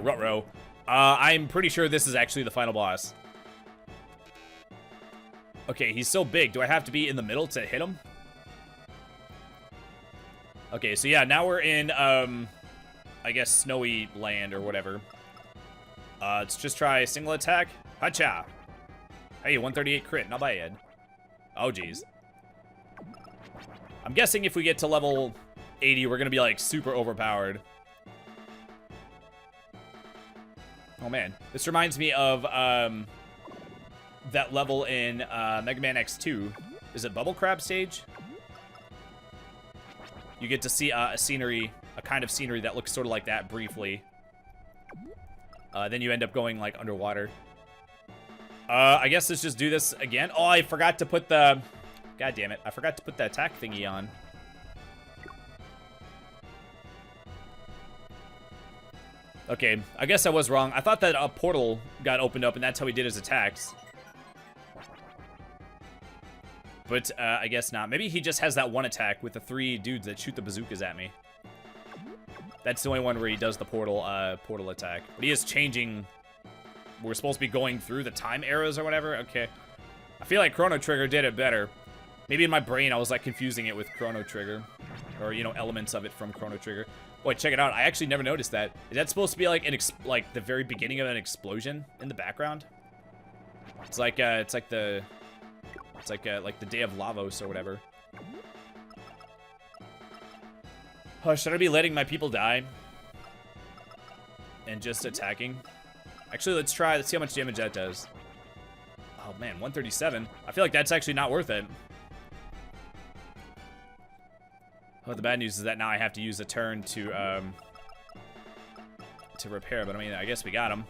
Ruh-roh. I'm pretty sure this is actually the final boss. Okay, he's so big. Do I have to be in the middle to hit him? Okay, so yeah, now we're in, I guess, snowy land or whatever. Let's just try single attack. Hacha! Hey, 138 crit, not bad. Oh, geez. I'm guessing if we get to level 80, we're gonna be, like, super overpowered. Oh, man. This reminds me of, that level in, Mega Man X2. Is it Bubble Crab stage? You get to see a scenery, a kind of scenery that looks sort of like that briefly. Then you end up going, like, underwater. I guess let's just do this again. Oh, I forgot to put the... God damn it. I forgot to put the attack thingy on. Okay, I guess I was wrong. I thought that a portal got opened up and that's how he did his attacks. But I guess not. Maybe he just has that one attack with the 3 dudes that shoot the bazookas at me. That's the only one where he does the portal attack. But he is changing. We're supposed to be going through the time eras or whatever. Okay. I feel like Chrono Trigger did it better. Maybe in my brain I was like confusing it with Chrono Trigger. Or, you know, elements of it from Chrono Trigger. Boy, check it out. I actually never noticed that. Is that supposed to be like like the very beginning of an explosion in the background? It's like the Day of Lavos or whatever. Oh, should I be letting my people die? And just attacking? Actually, let's try. Let's see how much damage that does. Oh, man, 137. I feel like that's actually not worth it. Oh, the bad news is that now I have to use a turn to repair. But, I mean, I guess we got him.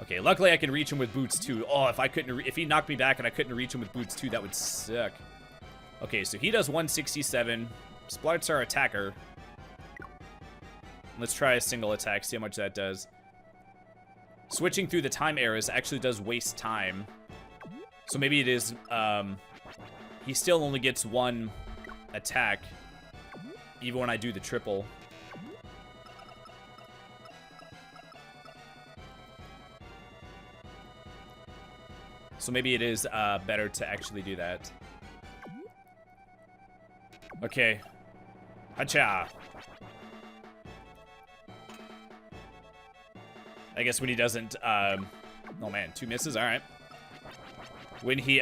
Okay, luckily I can reach him with boots too. Oh, if he knocked me back and I couldn't reach him with boots too, that would suck. Okay, so he does 167. Splart's our attacker. Let's try a single attack, see how much that does. Switching through the time eras actually does waste time. So maybe it is, he still only gets 1 attack, even when I do the triple. So maybe it is better to actually do that. Okay. Hacha. I guess when he doesn't, oh man, 2 misses, all right. When he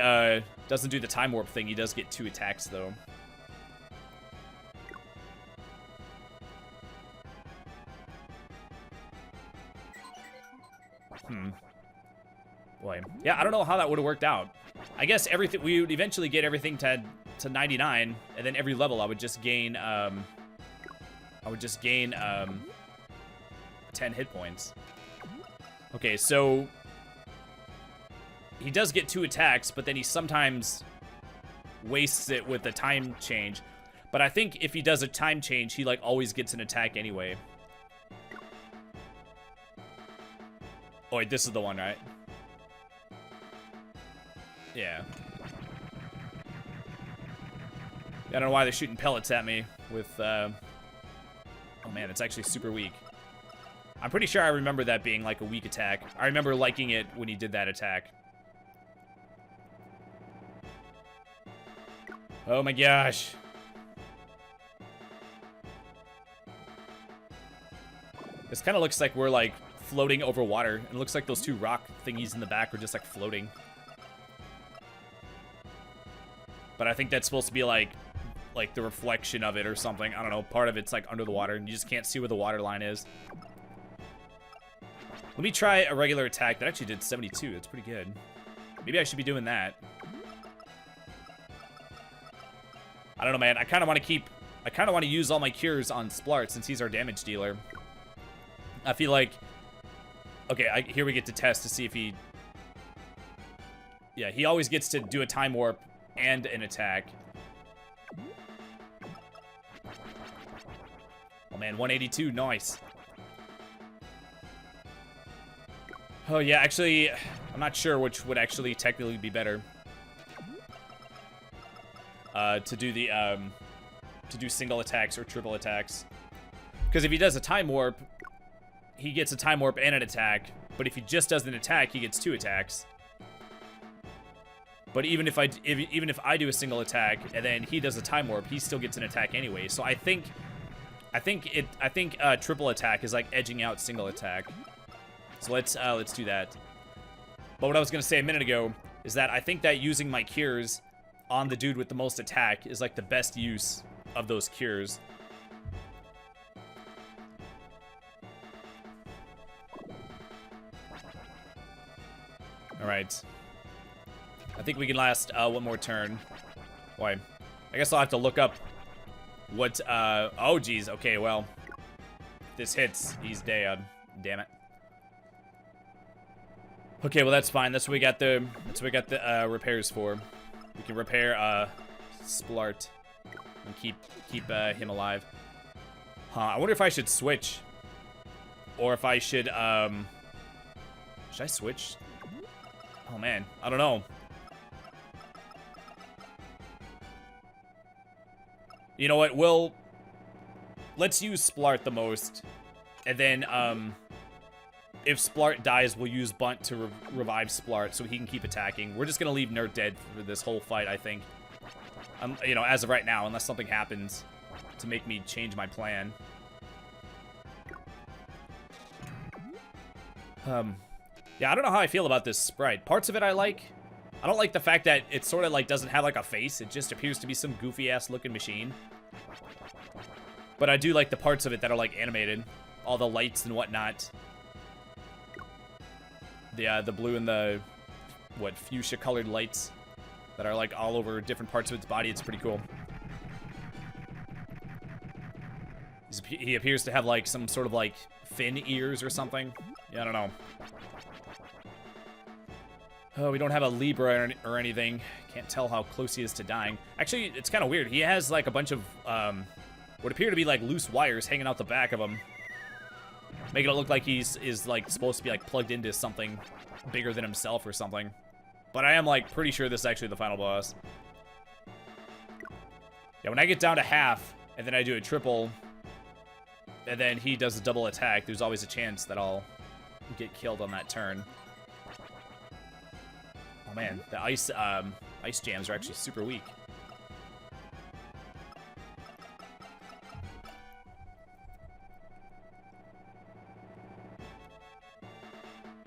doesn't do the time warp thing, he does get 2 attacks though. Boy. Yeah, I don't know how that would have worked out. I guess everything, we would eventually get everything to 99, and then every level I would just gain 10 hit points. Okay, so he does get 2 attacks, but then he sometimes wastes it with the time change. But I think if he does a time change, he like always gets an attack anyway. Oh wait, this is the one, right? Yeah. I don't know why they're shooting pellets at me with, oh man, it's actually super weak. I'm pretty sure I remember that being like a weak attack. I remember liking it when he did that attack. Oh my gosh. This kind of looks like we're like floating over water. And it looks like those 2 rock thingies in the back are just like floating. But I think that's supposed to be like the reflection of it or something. I don't know. Part of it's like under the water and you just can't see where the water line is. Let me try a regular attack. That actually did 72. That's pretty good. Maybe I should be doing that. I don't know, man. I kind of want to use all my cures on Splart since he's our damage dealer. I feel like... Okay, here we get to test to see if he... Yeah, he always gets to do a time warp and an attack. Oh man, 182, nice. Oh yeah, actually, I'm not sure which would actually technically be better. To do the to do single attacks or triple attacks. Because if he does a time warp, he gets a time warp and an attack. But if he just does an attack, he gets 2 attacks. But even if I do a single attack and then he does a time warp, he still gets an attack anyway. So I think triple attack is like edging out single attack. So let's do that. But what I was gonna say a minute ago is that I think that using my cures on the dude with the most attack is like the best use of those cures. All right. I think we can last one more turn. Why? I guess I'll have to look up what, oh geez, okay, well. If this hits, he's dead. Damn it. Okay, well that's fine. That's what we got the repairs for. We can repair Splart and keep him alive. Huh, I wonder if I should switch. Or if I should I switch? Oh man, I don't know. You know what, let's use Splart the most. And then, if Splart dies, we'll use Bunt to revive Splart so he can keep attacking. We're just gonna leave Nerd dead for this whole fight, I think. You know, as of right now, unless something happens to make me change my plan. Yeah, I don't know how I feel about this sprite. Parts of it I like. I don't like the fact that it sort of like doesn't have like a face. It just appears to be some goofy ass looking machine. But I do like the parts of it that are like animated. All the lights and whatnot. The blue and the, what, fuchsia colored lights that are like all over different parts of its body. It's pretty cool. He appears to have like some sort of like fin ears or something. Yeah, I don't know. Oh, we don't have a Libra or anything. Can't tell how close he is to dying. Actually, it's kind of weird. He has like a bunch of what appear to be like loose wires hanging out the back of him, making it look like he's like supposed to be like plugged into something bigger than himself or something. But I am like pretty sure this is actually the final boss. Yeah, when I get down to half and then I do a triple and then he does a double attack, there's always a chance that I'll get killed on that turn. Oh man, the ice jams are actually super weak.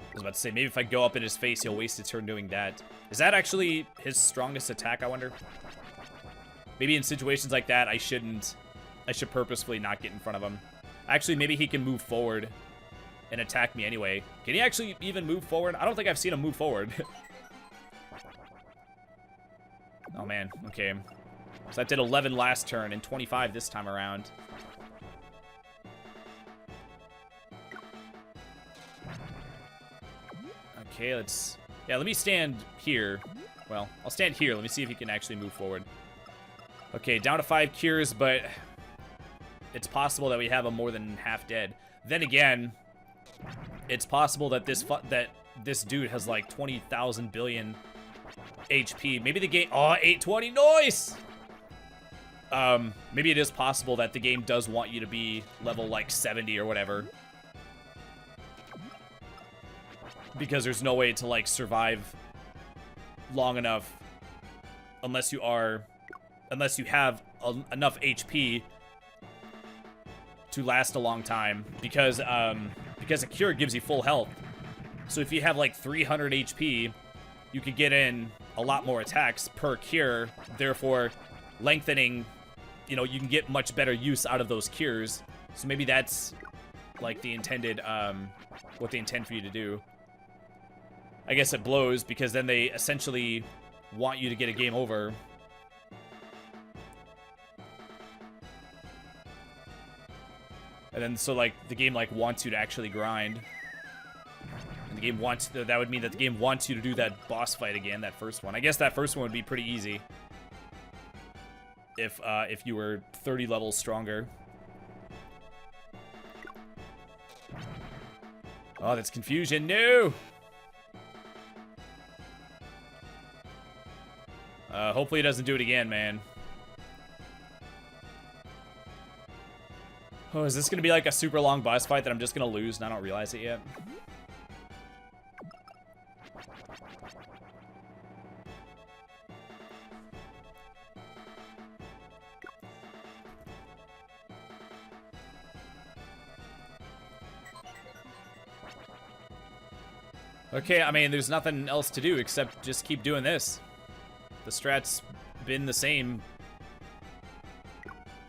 I was about to say, maybe if I go up in his face, he'll waste a turn doing that. Is that actually his strongest attack, I wonder? Maybe in situations like that, I should purposefully not get in front of him. Actually, maybe he can move forward and attack me anyway. Can he actually even move forward? I don't think I've seen him move forward. Oh man, okay. So that did 11 last turn and 25 this time around. Okay, let me stand here. Well, I'll stand here. Let me see if he can actually move forward. Okay, down to 5 cures, but it's possible that we have him more than half dead. Then again, it's possible that this dude has like 20,000 billion HP. Maybe the game, oh, 820, nice! Maybe it is possible that the game does want you to be level like 70 or whatever. Because there's no way to like survive long enough unless you have enough HP to last a long time, because a cure gives you full health. So if you have like 300 HP, you could get in a lot more attacks per cure, therefore lengthening, you know, you can get much better use out of those cures. So maybe that's like the intended, what they intend for you to do. I guess it blows because then they essentially want you to get a game over. And then so like the game like wants you to actually grind. And the game wants, that would mean that the game wants you to do that boss fight again, that first one. I guess that first one would be pretty easy if you were 30 levels stronger. Oh, that's confusion. No! Hopefully it doesn't do it again, man. Oh, is this gonna be like a super long boss fight that I'm just gonna lose and I don't realize it yet? Okay, I mean, there's nothing else to do except just keep doing this. The strat's been the same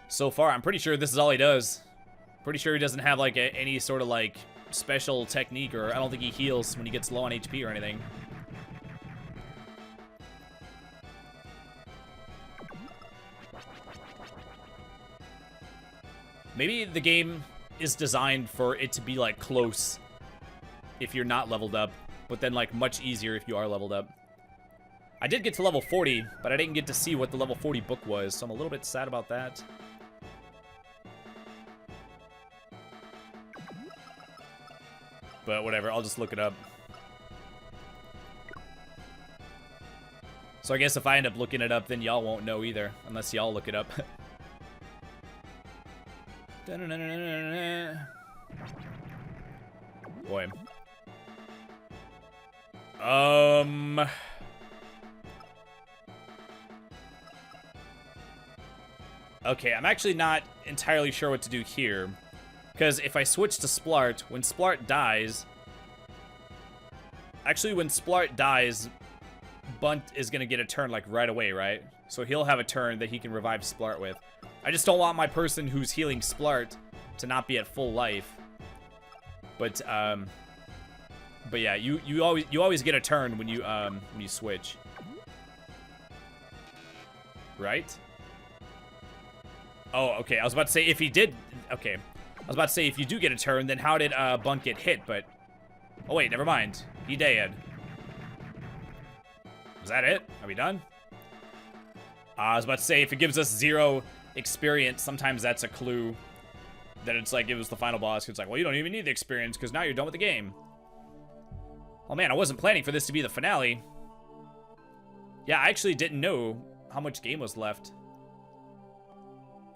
so far. I'm pretty sure this is all he does. Pretty sure he doesn't have, like, any sort of, like, special technique, or I don't think he heals when he gets low on HP or anything. Maybe the game is designed for it to be, like, close if you're not leveled up, but then, like, much easier if you are leveled up. I did get to level 40, but I didn't get to see what the level 40 book was, so I'm a little bit sad about that. But whatever, I'll just look it up. So I guess if I end up looking it up, then y'all won't know either, unless y'all look it up. Boy. Okay, I'm actually not entirely sure what to do here. Because if I switch to Splart, when Splart dies... Actually, when Splart dies, Bunt is going to get a turn, like, right away, right? So he'll have a turn that he can revive Splart with. I just don't want my person who's healing Splart to not be at full life. But yeah, you always get a turn when you switch. Right? Oh, okay. I was about to say if he did... Okay. I was about to say if you do get a turn, then how did Bunt get hit? But... Oh, wait. Never mind. He dead. Was that it? Are we done? I was about to say if it gives us 0 experience, sometimes that's a clue that it's like it was the final boss. It's like, well, you don't even need the experience because now you're done with the game. Oh, man. I wasn't planning for this to be the finale. Yeah, I actually didn't know how much game was left.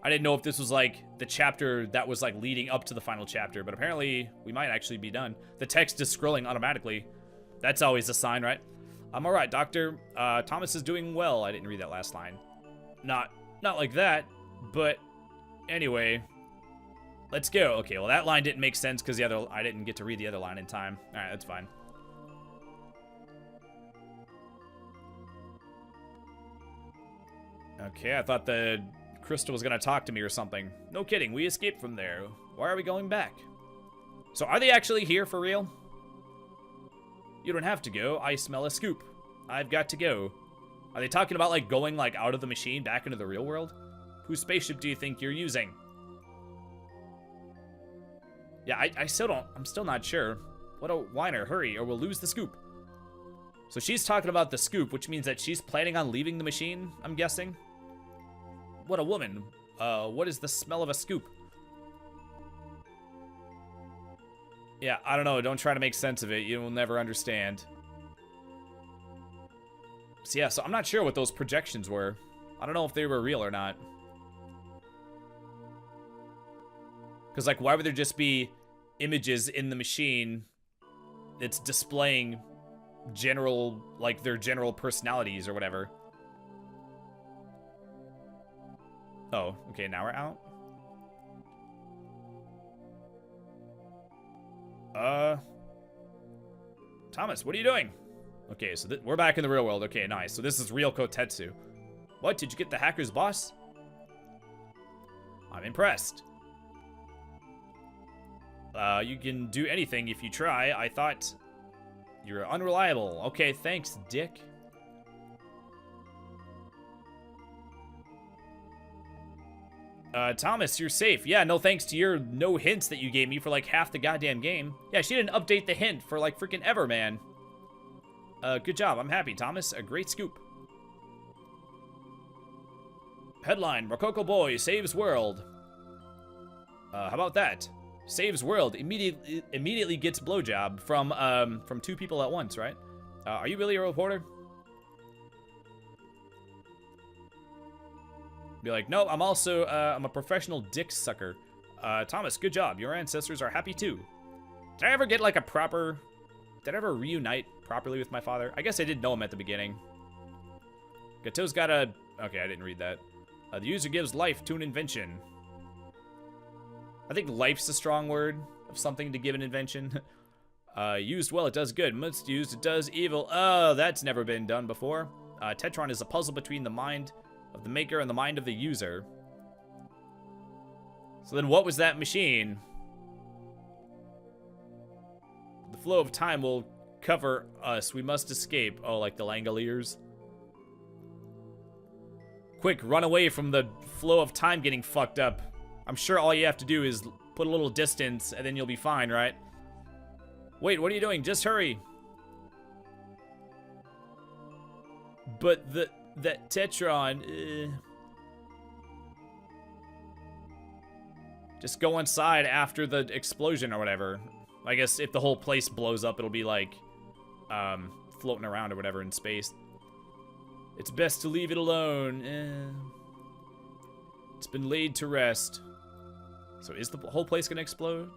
I didn't know if this was, like, the chapter that was, like, leading up to the final chapter, but apparently we might actually be done. The text is scrolling automatically. That's always a sign, right? I'm alright, Doctor. Thomas is doing well. I didn't read that last line. Not like that, but anyway. Let's go. Okay, well, that line didn't make sense because I didn't get to read the other line in time. Alright, that's fine. Okay, I thought the Crystal was gonna talk to me or something. No kidding, we escaped from there. Why are we going back? So are they actually here for real? You don't have to go. I smell a scoop. I've got to go. Are they talking about, like, going, like, out of the machine back into the real world? Whose spaceship do you think you're using? Yeah, I'm still not sure. What a whiner. Hurry, or we'll lose the scoop. So she's talking about the scoop, which means that she's planning on leaving the machine, I'm guessing. What a woman. What is the smell of a scoop? Yeah, I don't know. Don't try to make sense of it. You will never understand. So yeah, so I'm not sure what those projections were. I don't know if they were real or not. Because, like, why would there just be images in the machine that's displaying general, like, their general personalities or whatever? Oh, okay, now we're out. Thomas, what are you doing? Okay, so we're back in the real world. Okay, nice. So this is real Kotetsu. What, did you get the hacker's boss? I'm impressed. You can do anything if you try. I thought you're unreliable. Okay, thanks, dick. Thomas, you're safe. Yeah, no thanks to your no hints that you gave me for, like, half the goddamn game. Yeah, she didn't update the hint for, like, freaking ever, man. Good job. I'm happy, Thomas. A great scoop. Headline, Rococo Boy saves world. How about that? Saves world. Immediately gets blowjob from 2 people at once, right? Are you really a reporter? Be like, no, I'm also, I'm a professional dick sucker. Thomas, good job. Your ancestors are happy too. Did I ever get like a proper... Did I ever reunite properly with my father? I guess I didn't know him at the beginning. Gateau's got a... Okay, I didn't read that. The user gives life to an invention. I think life's a strong word of something to give an invention. Used well, it does good. Misused, it does evil. Oh, that's never been done before. Tetron is a puzzle between the mind of the maker and the mind of the user. So then what was that machine? The flow of time will cover us. We must escape. Oh, like the Langoliers. Quick, run away from the flow of time getting fucked up. I'm sure all you have to do is put a little distance and then you'll be fine, right? Wait, what are you doing? Just hurry. But that Tetron... Just go inside after the explosion or whatever. I guess if the whole place blows up, it'll be like floating around or whatever in space. It's best to leave it alone. It's been laid to rest. So is the whole place gonna explode?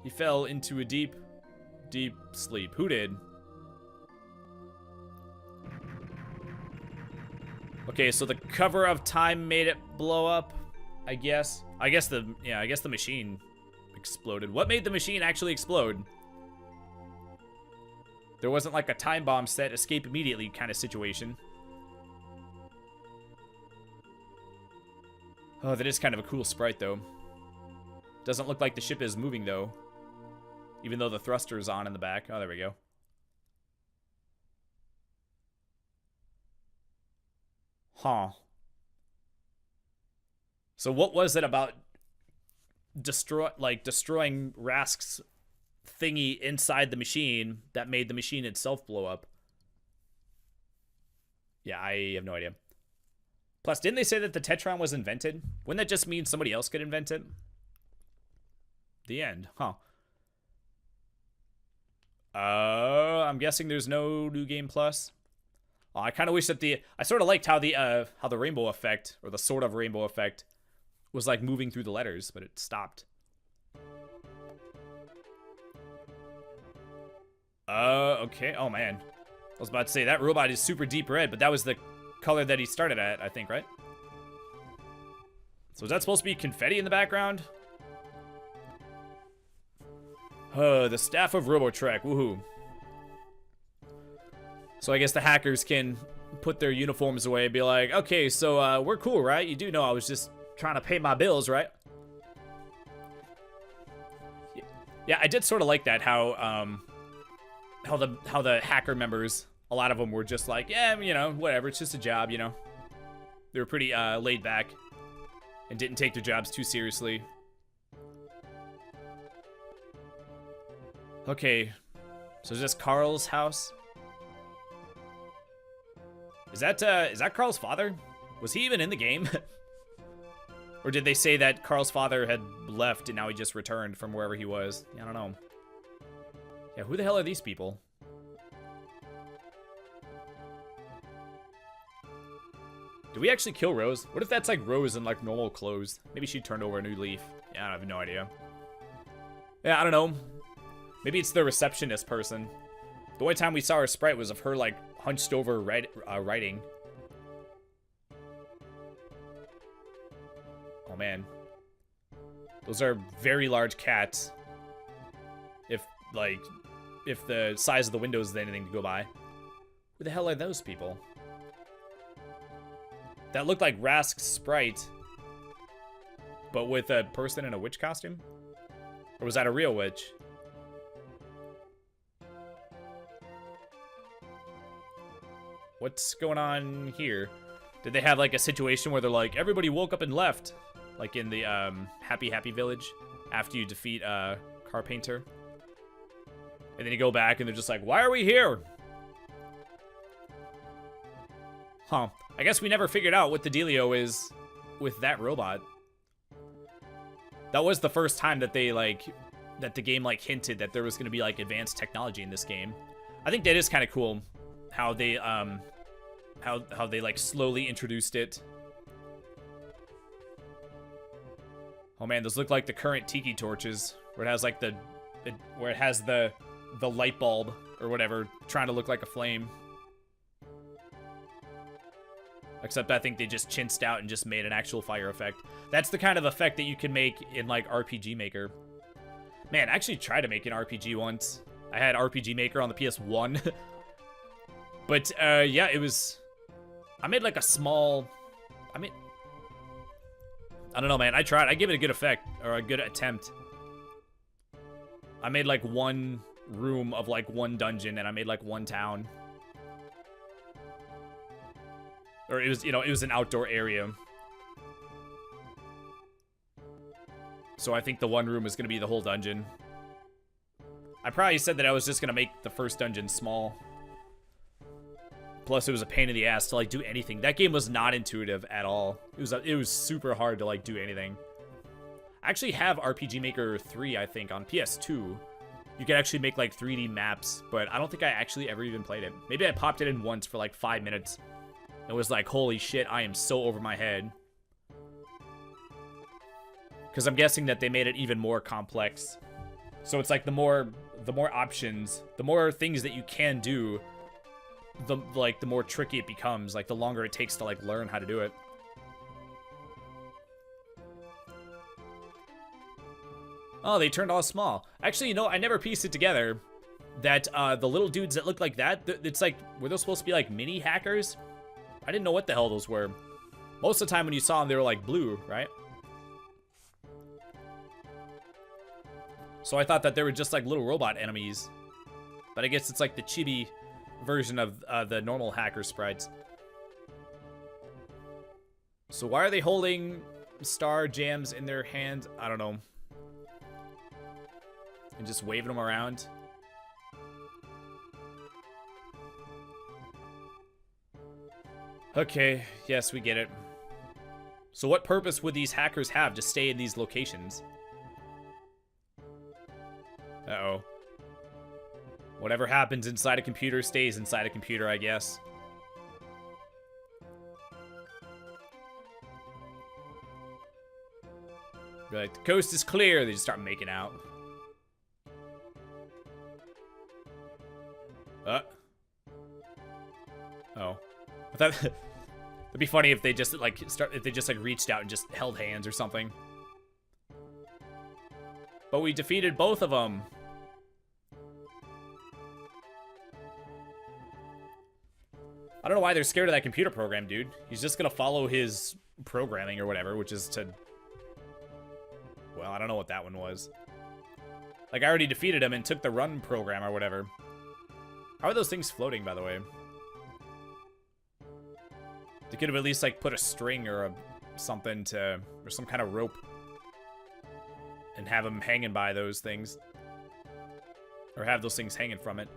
He fell into a deep, deep sleep. Who did? Okay, so the cover of time made it blow up, I guess. I guess the machine exploded. What made the machine actually explode? There wasn't like a time bomb set, escape immediately kind of situation. Oh, that is kind of a cool sprite though. Doesn't look like the ship is moving though. Even though the thruster is on in the back. Oh, there we go. Huh. So what was it about destroying Rask's thingy inside the machine that made the machine itself blow up? Yeah, I have no idea. Plus, didn't they say that the Tetron was invented? Wouldn't that just mean somebody else could invent it? The end, huh? I'm guessing there's no New Game Plus. Oh, I kind of wish that I sort of liked how the rainbow effect, or the sort of rainbow effect, was like moving through the letters, but it stopped. Okay. Oh man, I was about to say that robot is super deep red, but that was the color that he started at, I think, right? So is that supposed to be confetti in the background? The staff of Robotrek, woohoo. So I guess the hackers can put their uniforms away and be like, okay, so we're cool, right? You do know I was just trying to pay my bills, right? Yeah, I did sort of like that, how the hacker members, a lot of them were just like, yeah, you know, whatever, it's just a job, you know. They were pretty laid back and didn't take their jobs too seriously. Okay, so is this Carl's house? Is that Carl's father? Was he even in the game? Or did they say that Carl's father had left and now he just returned from wherever he was? I don't know. Yeah, who the hell are these people? Did we actually kill Rose? What if that's like Rose in like normal clothes? Maybe she turned over a new leaf. Yeah, I have no idea. Yeah, I don't know. Maybe it's the receptionist person. The only time we saw her sprite was of her like hunched over writing. Oh man. Those are very large cats. If the size of the window is anything to go by. Who the hell are those people? That looked like Rask's sprite, but with a person in a witch costume? Or was that a real witch? What's going on here? Did they have like a situation where they're like, everybody woke up and left? Like in the Happy Happy Village after you defeat Carpenter? And then you go back and they're just like, why are we here? Huh. I guess we never figured out what the dealio is with that robot. That was the first time that they that the game hinted that there was going to be advanced technology in this game. I think that is kind of cool how they slowly introduced it. Oh man, those look like the current tiki torches, where it has like the light bulb or whatever, trying to look like a flame. Except I think they just chinsed out and just made an actual fire effect. That's the kind of effect that you can make in like RPG Maker. Man, I actually tried to make an RPG once. I had RPG Maker on the PS1. But yeah, it was, I made like a small, I don't know, man. I tried. I gave it a good effect, or a good attempt. I made like one room of like one dungeon, and I made like one town. Or it was, you know, it was an outdoor area. So I think the one room is going to be the whole dungeon. I probably said that I was just going to make the first dungeon small. Plus, it was a pain in the ass to, like, do anything. That game was not intuitive at all. It was super hard to, like, do anything. I actually have RPG Maker 3, I think, on PS2. You can actually make, like, 3D maps, but I don't think I actually ever even played it. Maybe I popped it in once for, like, 5 minutes. It was like, holy shit, I am so over my head. Because I'm guessing that they made it even more complex. So it's like the more options, the more things that you can do, the more tricky it becomes, like the longer it takes to like learn how to do it. Oh, they turned all small. Actually, you know, I never pieced it together that the little dudes that look like that, it's like, were those supposed to be like mini hackers? I didn't know what the hell those were. Most of the time when you saw them, they were like blue, right? So I thought that they were just like little robot enemies. But I guess it's like the chibi version of the normal hacker sprites. So why are they holding star jams in their hands? I don't know. And just waving them around. Okay, yes, we get it. So what purpose would these hackers have to stay in these locations? Uh-oh. Whatever happens inside a computer stays inside a computer, I guess. Be like, the coast is clear. They just start making out. Oh. I thought it'd be funny if they just like reached out and just held hands or something. But we defeated both of them. I don't know why they're scared of that computer program, dude. He's just gonna follow his programming or whatever, which is to... Well, I don't know what that one was. Like, I already defeated him and took the run program or whatever. How are those things floating, by the way? They could have at least, like, put a string or something to... Or some kind of rope. And have him hanging by those things. Or have those things hanging from it.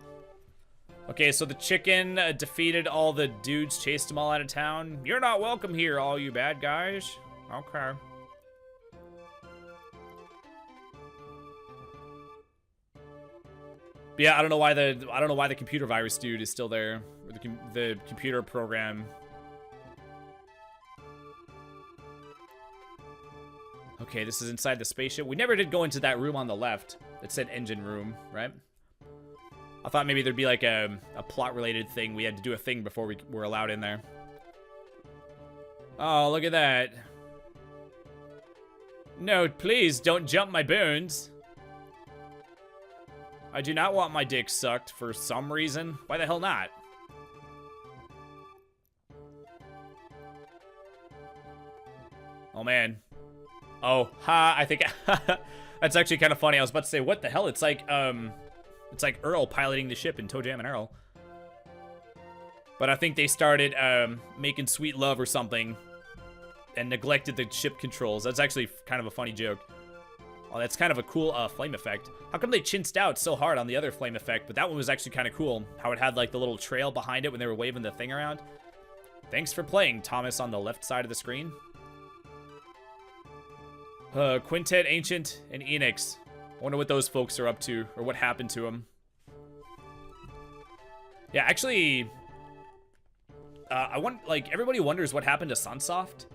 Okay, so the chicken defeated all the dudes, chased them all out of town. You're not welcome here, all you bad guys. Okay. But yeah, I don't know why the computer virus dude is still there. Or the computer program. Okay, this is inside the spaceship. We never did go into that room on the left that said engine room, right? I thought maybe there'd be like a plot-related thing. We had to do a thing before we were allowed in there. Oh, look at that. No, please don't jump my bones. I do not want my dick sucked for some reason. Why the hell not? Oh, man. Oh, ha, I think... That's actually kind of funny. I was about to say, what the hell? It's like Earl piloting the ship in Toe Jam and Earl. But I think they started making sweet love or something and neglected the ship controls. That's actually kind of a funny joke. Oh, that's kind of a cool flame effect. How come they chinsed out so hard on the other flame effect? But that one was actually kind of cool. How it had like the little trail behind it when they were waving the thing around. Thanks for playing, Thomas, on the left side of the screen. Quintet, Ancient, and Enix. I wonder what those folks are up to, or what happened to them. Yeah, actually, I want, like, everybody wonders what happened to Sunsoft,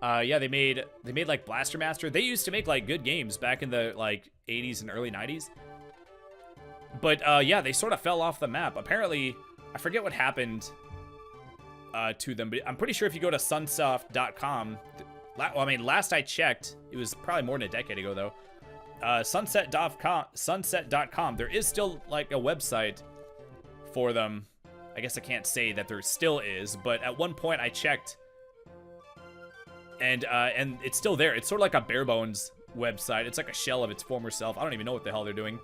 Yeah, they made like Blaster Master. They used to make like good games back in the like 80s and early 90s. But yeah, they sort of fell off the map. Apparently, I forget what happened to them, but I'm pretty sure if you go to sunsoft.com, well, I mean, last I checked, it was probably more than a decade ago though. Sunset.com, there is still like a website for them. I guess I can't say that there still is, but at one point I checked, and it's still there. It's sort of like a bare bones website. It's like a shell of its former self. I don't even know what the hell they're doing.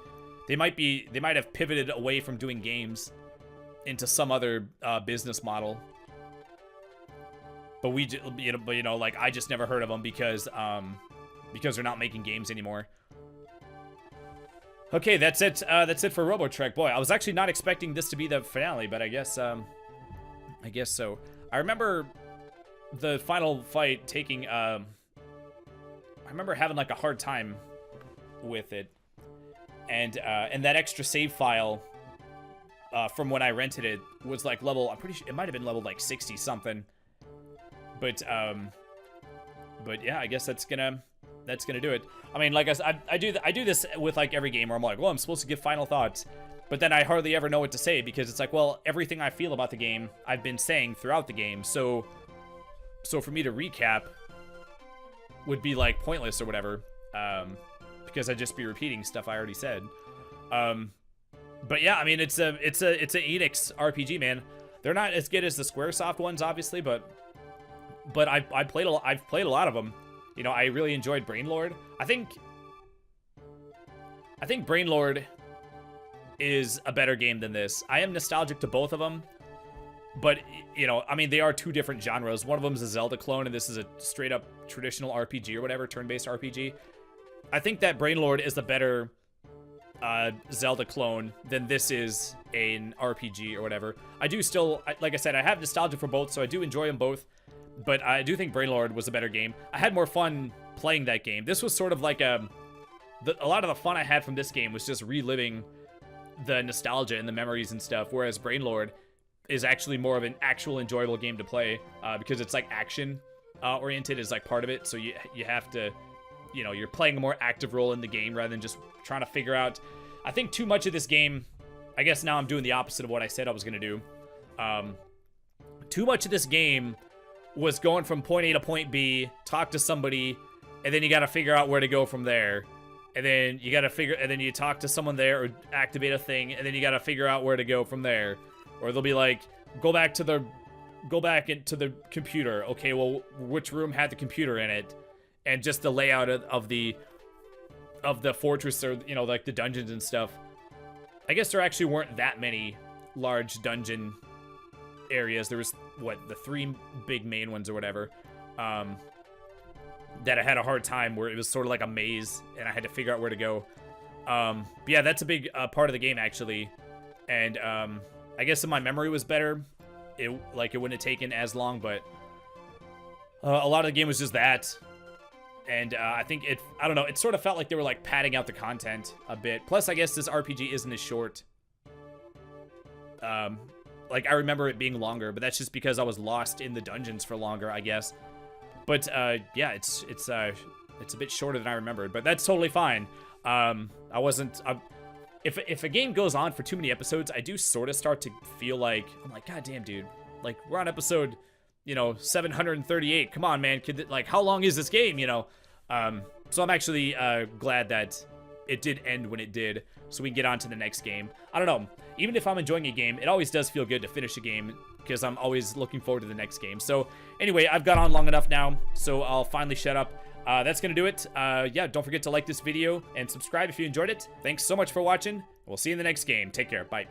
They might have pivoted away from doing games into some other business model. But like I just never heard of them because they're not making games anymore. Okay, that's it. That's it for Robotrek. Boy, I was actually not expecting this to be the finale, but I guess so. I remember the final fight taking. I remember having like a hard time with it, and that extra save file from when I rented it was like level. I'm pretty sure it might have been level like 60 something. But yeah, I guess that's gonna do it. I mean, like I do this with like every game where I'm like, well, I'm supposed to give final thoughts, but then I hardly ever know what to say because it's like, well, everything I feel about the game I've been saying throughout the game, so for me to recap would be like pointless or whatever, because I'd just be repeating stuff I already said. But yeah, I mean, it's an Enix RPG, man. They're not as good as the Squaresoft ones, obviously, but I've played a lot of them. You know, I really enjoyed Brainlord. I think Brainlord is a better game than this. I am nostalgic to both of them, but you know, I mean, they are two different genres. One of them is a Zelda clone, and this is a straight up traditional RPG or whatever, turn-based RPG. I think that Brainlord is the better Zelda clone than this is an RPG or whatever. I do still, like I said, I have nostalgia for both, so I do enjoy them both. But I do think Brainlord was a better game. I had more fun playing that game. This was sort of like a lot of the fun I had from this game was just reliving the nostalgia and the memories and stuff, whereas Brainlord is actually more of an actual enjoyable game to play because it's like action oriented is like part of it. So you have to, you know, you're playing a more active role in the game rather than just trying to figure out. I think too much of this game, I guess now I'm doing the opposite of what I said I was going to do. Too much of this game was going from point A to point B, talk to somebody, and then you got to figure out where to go from there. And then you talk to someone there or activate a thing, and then you got to figure out where to go from there. Or they'll be like, go back into the computer. Okay, well, which room had the computer in it? And just the layout of the fortress, or, you know, like the dungeons and stuff. I guess there actually weren't that many large dungeon areas. There was the 3 big main ones or whatever that I had a hard time, where it was sort of like a maze and I had to figure out where to go. But yeah, that's a big part of the game actually, and I guess if my memory was better, it wouldn't have taken as long. But a lot of the game was just that, and I think I don't know, it sort of felt like they were like padding out the content a bit. Plus, I guess this RPG isn't as short. Like, I remember it being longer, but that's just because I was lost in the dungeons for longer, I guess. But, yeah, it's a bit shorter than I remembered, but that's totally fine. If a game goes on for too many episodes, I do sort of start to feel like, I'm like, God damn, dude. Like, we're on episode, 738. Come on, man. Like, how long is this game, So I'm actually glad that it did end when it did, so we can get on to the next game. I don't know. Even if I'm enjoying a game, it always does feel good to finish a game because I'm always looking forward to the next game. So anyway, I've gone on long enough now, so I'll finally shut up. That's going to do it. Yeah, don't forget to like this video and subscribe if you enjoyed it. Thanks so much for watching. We'll see you in the next game. Take care. Bye.